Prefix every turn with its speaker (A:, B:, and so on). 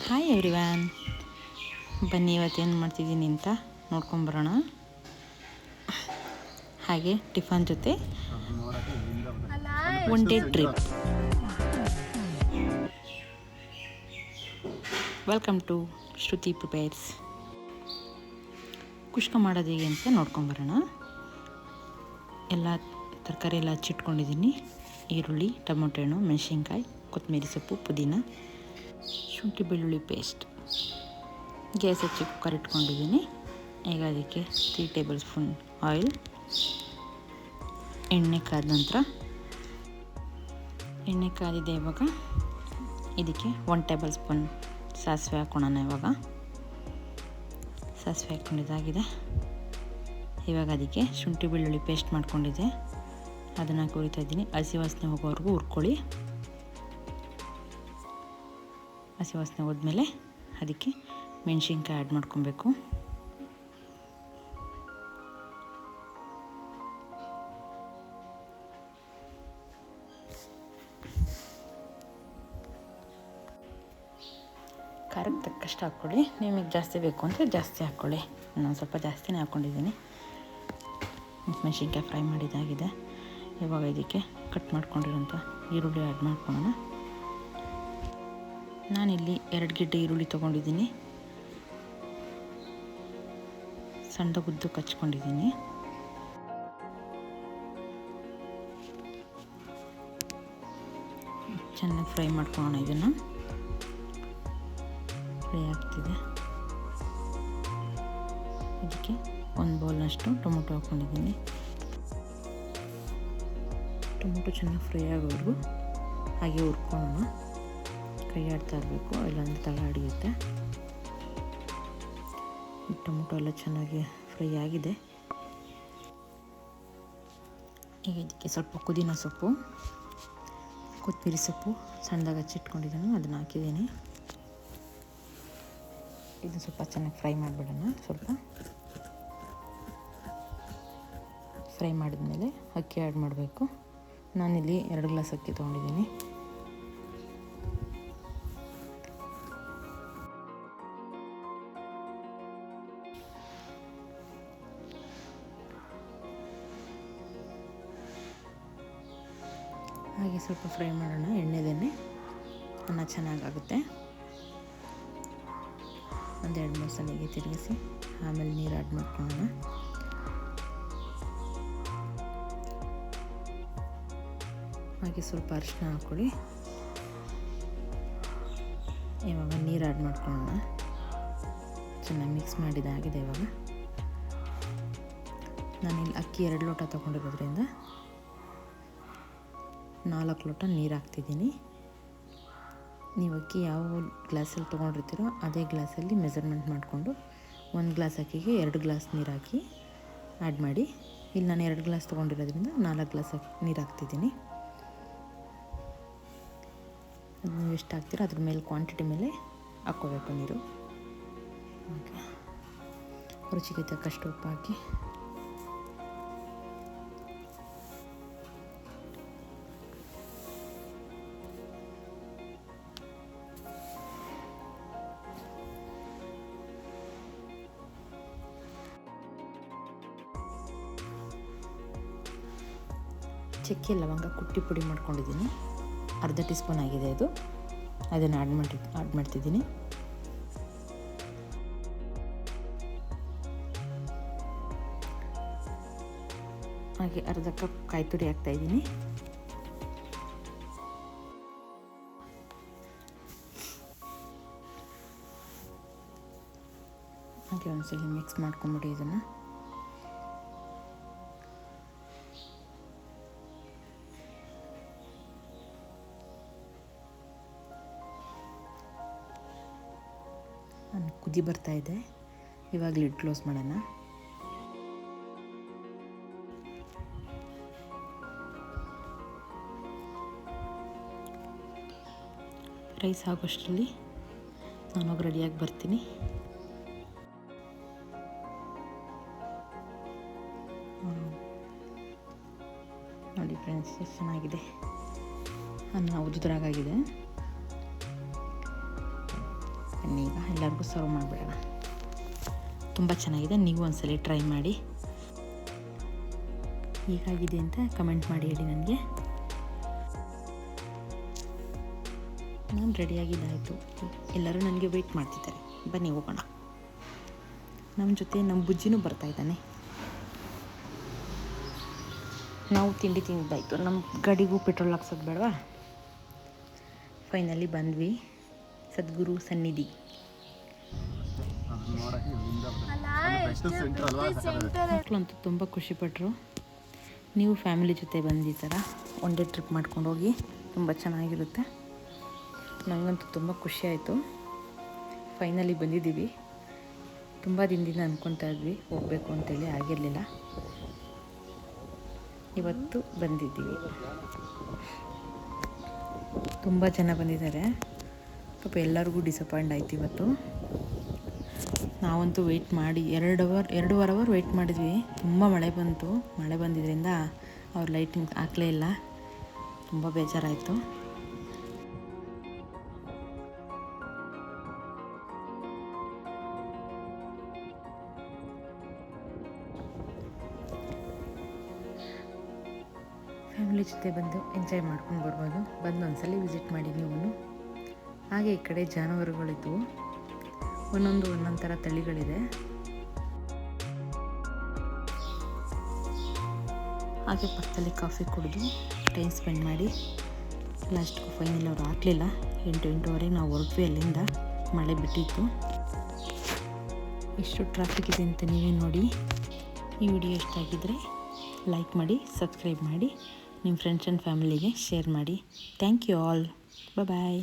A: Hi everyone, ಬನ್ನಿ ಇವತ್ತೇನು ಮಾಡ್ತಿದ್ದೀನಿ ಅಂತ ನೋಡ್ಕೊಂಬರೋಣ. ಹಾಗೆ ಟಿಫನ್ ಜೊತೆ one day trip. Welcome to Shruti prepares. ಕುಷ್ಕ ಮಾಡೋದು ಹೇಗೆ ಅಂತ ನೋಡ್ಕೊಂಬರೋಣ. ಎಲ್ಲ ತರಕಾರಿ ಎಲ್ಲ ಹಚ್ಚಿಟ್ಕೊಂಡಿದ್ದೀನಿ. ಈರುಳ್ಳಿ, ಟೊಮೊಟೊ ಹಣ್ಣು, ಮೆಣಸಿನ್ಕಾಯಿ, ಕೊತ್ತಂಬರಿ ಸೊಪ್ಪು, ಪುದೀನ, ಶುಂಠಿ ಬೆಳ್ಳುಳ್ಳಿ ಪೇಸ್ಟ್. ಗ್ಯಾಸ್ ಹಚ್ಚಿ ಕುಕ್ಕರ್ ಇಟ್ಕೊಂಡಿದ್ದೀನಿ. ಈಗ ಅದಕ್ಕೆ 3 ಟೇಬಲ್ ಸ್ಪೂನ್ ಆಯಿಲ್. ಎಣ್ಣೆ ಕಾದ ನಂತರ ಎಣ್ಣೆ ಕಾದಿದೆ. ಇವಾಗ ಇದಕ್ಕೆ 1 ಟೇಬಲ್ ಸ್ಪೂನ್ ಸಾಸಿವೆ ಹಾಕ್ಕೊಳ್ಳೋಣ. ಇವಾಗ ಸಾಸಿವೆ ಹಾಕ್ಕೊಂಡಿದ್ದಾಗಿದೆ. ಇವಾಗ ಅದಕ್ಕೆ ಶುಂಠಿ ಬೆಳ್ಳುಳ್ಳಿ ಪೇಸ್ಟ್ ಮಾಡ್ಕೊಂಡಿದ್ದೆ, ಅದನ್ನು ಹುರಿತಾ ಇದ್ದೀನಿ. ಹಸಿ ವಾಸನೆ ಹೋಗೋವರೆಗೂ ಹುರ್ಕೊಳ್ಳಿ. ಹಸಿ ವಾಸನೆ ಹೋದ್ಮೇಲೆ ಅದಕ್ಕೆ ಮೆಣಸಿನ್ಕಾಯಿ ಆ್ಯಡ್ ಮಾಡ್ಕೊಬೇಕು. ಖಾರಕ್ಕೆ ತಕ್ಕಷ್ಟು ಹಾಕ್ಕೊಳ್ಳಿ. ನಿಮಗೆ ಜಾಸ್ತಿ ಬೇಕು ಅಂದರೆ ಜಾಸ್ತಿ ಹಾಕ್ಕೊಳ್ಳಿ. ನಾನು ಸ್ವಲ್ಪ ಜಾಸ್ತಿನೇ ಹಾಕ್ಕೊಂಡಿದ್ದೀನಿ. ಮೆಣಸಿನ್ಕಾಯಿ ಫ್ರೈ ಮಾಡಿದ್ದಾಗಿದೆ. ಇವಾಗ ಇದಕ್ಕೆ ಕಟ್ ಮಾಡ್ಕೊಂಡಿರೋಂಥ ಈರುಳ್ಳಿ ಆ್ಯಡ್ ಮಾಡ್ಕೊಳ್ಳೋಣ. ನಾನಿಲ್ಲಿ 2 ಗೆಡ್ಡೆ ಈರುಳ್ಳಿ ತೊಗೊಂಡಿದ್ದೀನಿ. ಸಣ್ಣ ಗುದ್ದು ಕಚ್ಕೊಂಡಿದ್ದೀನಿ. ಚೆನ್ನಾಗಿ ಫ್ರೈ ಮಾಡ್ಕೊಳ್ಳೋಣ. ಇದನ್ನು ಫ್ರೈ ಆಗ್ತಿದೆ. ಇದಕ್ಕೆ 1 ಬೌಲ್ನಷ್ಟು ಟೊಮೊಟೊ ಹಾಕ್ಕೊಂಡಿದ್ದೀನಿ. ಟೊಮೊಟೊ ಚೆನ್ನಾಗಿ ಫ್ರೈ ಆಗೋವರೆಗೂ ಹಾಗೆ ಹುರ್ಕೊಳ್ಳೋಣ. ಕೈ ಆಡ್ತಾ ಇರಬೇಕು, ಇಲ್ಲಾಂದರೆ ತಳ ಹಿಡಿಯುತ್ತೆ. ಟೊಮೊಟೊ ಎಲ್ಲ ಚೆನ್ನಾಗಿ ಫ್ರೈ ಆಗಿದೆ. ಈಗ ಇದಕ್ಕೆ ಸ್ವಲ್ಪ ಪುದೀನ ಸೊಪ್ಪು, ಕೊತ್ತಂಬರಿ ಸೊಪ್ಪು ಸಣ್ಣದಾಗಿ ಹಚ್ಚಿಟ್ಕೊಂಡಿದ್ದೀನಿ, ಅದನ್ನು ಹಾಕಿದ್ದೀನಿ. ಇದು ಸ್ವಲ್ಪ ಚೆನ್ನಾಗಿ ಫ್ರೈ ಮಾಡಿಬಿಡೋಣ. ಸ್ವಲ್ಪ ಫ್ರೈ ಮಾಡಿದ್ಮೇಲೆ ಅಕ್ಕಿ ಆ್ಯಡ್ ಮಾಡಬೇಕು. ನಾನಿಲ್ಲಿ 2 ಗ್ಲಾಸ್ ಅಕ್ಕಿ ತೊಗೊಂಡಿದ್ದೀನಿ. ಹಾಗೆ ಸ್ವಲ್ಪ ಫ್ರೈ ಮಾಡೋಣ ಎಣ್ಣೆದೇನೆ. ಅನ್ನ ಚೆನ್ನಾಗಾಗುತ್ತೆ. 1-2 ಸಲಿಗೆ ತಿರುಗಿಸಿ ಆಮೇಲೆ ನೀರು ಆ್ಯಡ್ ಮಾಡ್ಕೊಳ್ಳೋಣ. ಹಾಗೆ ಸ್ವಲ್ಪ ಅರಿಶಿನ ಹಾಕ್ಕೊಳ್ಳಿ. ಇವಾಗ ನೀರು ಆ್ಯಡ್ ಮಾಡ್ಕೊಳ್ಳೋಣ. ಚೆನ್ನಾಗಿ ಮಿಕ್ಸ್ ಮಾಡಿದ್ದಾಗಿದೆ. ಇವಾಗ ನಾನಿಲ್ಲಿ ಅಕ್ಕಿ 2 ಲೋಟ ತೊಗೊಂಡಿರೋದ್ರಿಂದ 4 ಲೋಟ ನೀರು ಹಾಕ್ತಿದ್ದೀನಿ. ನೀವು ಅಕ್ಕಿ ಯಾವ ಗ್ಲಾಸಲ್ಲಿ ತೊಗೊಂಡಿರ್ತೀರೋ ಅದೇ ಗ್ಲಾಸಲ್ಲಿ ಮೆಜರ್ಮೆಂಟ್ ಮಾಡಿಕೊಂಡು 1 ಗ್ಲಾಸ್ ಅಕ್ಕಿಗೆ 2 ಗ್ಲಾಸ್ ನೀರು ಹಾಕಿ ಆ್ಯಡ್ ಮಾಡಿ. ಇಲ್ಲಿ ನಾನು 2 ಗ್ಲಾಸ್ ತೊಗೊಂಡಿರೋದ್ರಿಂದ 4 ಗ್ಲಾಸ್ ನೀರು ಹಾಕ್ತಿದ್ದೀನಿ. ಅದು ನೀವು ಎಷ್ಟು ಹಾಕ್ತೀರೋ ಅದ್ರ ಮೇಲೆ ಕ್ವಾಂಟಿಟಿ ಮೇಲೆ ಹಾಕ್ಕೋಬೇಕು ನೀರು. ಓಕೆ, ರುಚಿಗೆ ತಕ್ಕಷ್ಟು ಉಪ್ಪು ಹಾಕಿ ಚಕ್ಕೆ ಲವಂಗ ಕುಟ್ಟಿ ಪುಡಿ ಮಾಡ್ಕೊಂಡಿದ್ದೀನಿ. ಅರ್ಧ ಟೀ ಸ್ಪೂನ್ ಆಗಿದೆ ಅದು. ಅದನ್ನು ಆ್ಯಡ್ ಮಾಡ್ತಿದ್ದೀನಿ. ಹಾಗೆ ಅರ್ಧ ಕಪ್ ಕಾಯಿ ತುರಿ ಹಾಕ್ತಾಯಿದ್ದೀನಿ. ಹಾಗೆ ಒಂದ್ಸಲ ಮಿಕ್ಸ್ ಮಾಡ್ಕೊಂಬಿಡಿ ಇದನ್ನು. ಕುದಿ ಬರ್ತಾ ಇದೆ. ಇವಾಗ ಲಿಡ್ ಕ್ಲೋಸ್ ಮಾಡೋಣ. ರೈಸ್ ಆಗೋಷ್ಟರಲ್ಲಿ ನಾನು ರೆಡಿಯಾಗಿ ಬರ್ತೀನಿ. ನೋಡಿ ಫ್ರೆಂಡ್ಸ್, ಎಷ್ಟು ಚೆನ್ನಾಗಿದೆ. ಅನ್ನ ಉದ್ರಾಗಾಗಿದೆ. ಬನ್ನಿ ಈಗ ಎಲ್ಲರಿಗೂ ಸರ್ವ್ ಮಾಡಿಬಿಡೋಣ. ತುಂಬ ಚೆನ್ನಾಗಿದೆ, ನೀವು ಒಂದ್ಸಲ ಟ್ರೈ ಮಾಡಿ. ಹೀಗಾಗಿದೆ ಅಂತ ಕಮೆಂಟ್ ಮಾಡಿ ಹೇಳಿ ನನಗೆ. ನಾನು ರೆಡಿಯಾಗಿದ್ದಾಯಿತು, ಎಲ್ಲರೂ ನನಗೆ ವೆಯ್ಟ್ ಮಾಡ್ತಿದ್ದಾರೆ. ಬನ್ನಿ ಹೋಗೋಣ. ನಮ್ಮ ಜೊತೆ ನಮ್ಮ ಬುಜ್ಜಿನೂ ಬರ್ತಾಯಿದ್ದಾನೆ. ನಾವು ತಿಂಡಿ ತಿಂದಿದ್ದಾಯಿತು, ನಮ್ಮ ಗಾಡಿಗೂ ಪೆಟ್ರೋಲ್ ಹಾಕ್ಸೋದು ಬೇಡವಾ. ಫೈನಲಿ ಬಂದ್ವಿ ಸದ್ಗುರು ಸನ್ನಿಧಿ. ಮಕ್ಕಳಂತೂ ತುಂಬ ಖುಷಿಪಟ್ಟರು. ನೀವು ಫ್ಯಾಮಿಲಿ ಜೊತೆ ಬಂದು ಈ ಥರ ಒನ್ ಡೇ ಟ್ರಿಪ್ ಮಾಡ್ಕೊಂಡು ಹೋಗಿ, ತುಂಬ ಚೆನ್ನಾಗಿರುತ್ತೆ. ನನಗಂತೂ ತುಂಬ ಖುಷಿ ಆಯಿತು. ಫೈನಲಿ ಬಂದಿದ್ದೀವಿ. ತುಂಬ ದಿನದಿಂದ ಅಂದ್ಕೊತಾ ಇದ್ವಿ ಹೋಗಬೇಕು ಅಂತೇಳಿ, ಆಗಿರಲಿಲ್ಲ. ಇವತ್ತು ಬಂದಿದ್ದೀವಿ. ತುಂಬ ಜನ ಬಂದಿದ್ದಾರೆ. ಪಾಪ ಎಲ್ಲರಿಗೂ ಡಿಸಪಾಯಿಂಟ್ ಆಯ್ತು ಇವತ್ತು. ನಾವಂತೂ ವೆಯ್ಟ್ ಮಾಡಿ 2.5 ಅವರ್ ವೆಯ್ಟ್ ಮಾಡಿದ್ವಿ. ತುಂಬ ಮಳೆ ಬಂತು. ಮಳೆ ಬಂದಿದ್ದರಿಂದ ಅವ್ರು ಲೈಟಿಂಗ್ ಹಾಕಲೇ ಇಲ್ಲ. ತುಂಬ ಬೇಜಾರಾಯಿತು. ಫ್ಯಾಮಿಲಿ ಜೊತೆ ಬಂದು ಎಂಜಾಯ್ ಮಾಡ್ಕೊಂಡು ಬರ್ಬೋದು. ಬಂದು ಒಂದ್ಸಲ ವಿಸಿಟ್ ಮಾಡಿ ನೀವು. ಹಾಗೆ ಈ ಕಡೆ ಜಾನುವಾರುಗಳಿದ್ವು, ಒಂದೊಂದು ಥರ ತಳಿಗಳಿದೆ. ಹಾಗೆ ಪಕ್ಕದಲ್ಲಿ ಕಾಫಿ ಕುಡಿದು ಟೈಮ್ ಸ್ಪೆಂಡ್ ಮಾಡಿ ಲಾಸ್ಟ್ಗೂ ಫೈನಲ್ ಅವರು ಹಾಕಲಿಲ್ಲ. 8-8:30 ನಾವು ಹೊರಟ್ವಿ ಅಲ್ಲಿಂದ. ಮಳೆ ಬಿಟ್ಟಿತ್ತು. ಎಷ್ಟು ಟ್ರಾಫಿಕ್ ಇದೆ ಅಂತ ನೀವೇ ನೋಡಿ. ಈ ವಿಡಿಯೋ ಇಷ್ಟ ಆಗಿದ್ದರೆ ಲೈಕ್ ಮಾಡಿ, ಸಬ್ಸ್ಕ್ರೈಬ್ ಮಾಡಿ, ನಿಮ್ಮ ಫ್ರೆಂಡ್ಸ್ ಆ್ಯಂಡ್ ಫ್ಯಾಮಿಲಿಗೆ ಶೇರ್ ಮಾಡಿ. Thank you all. ಬಾಯ್.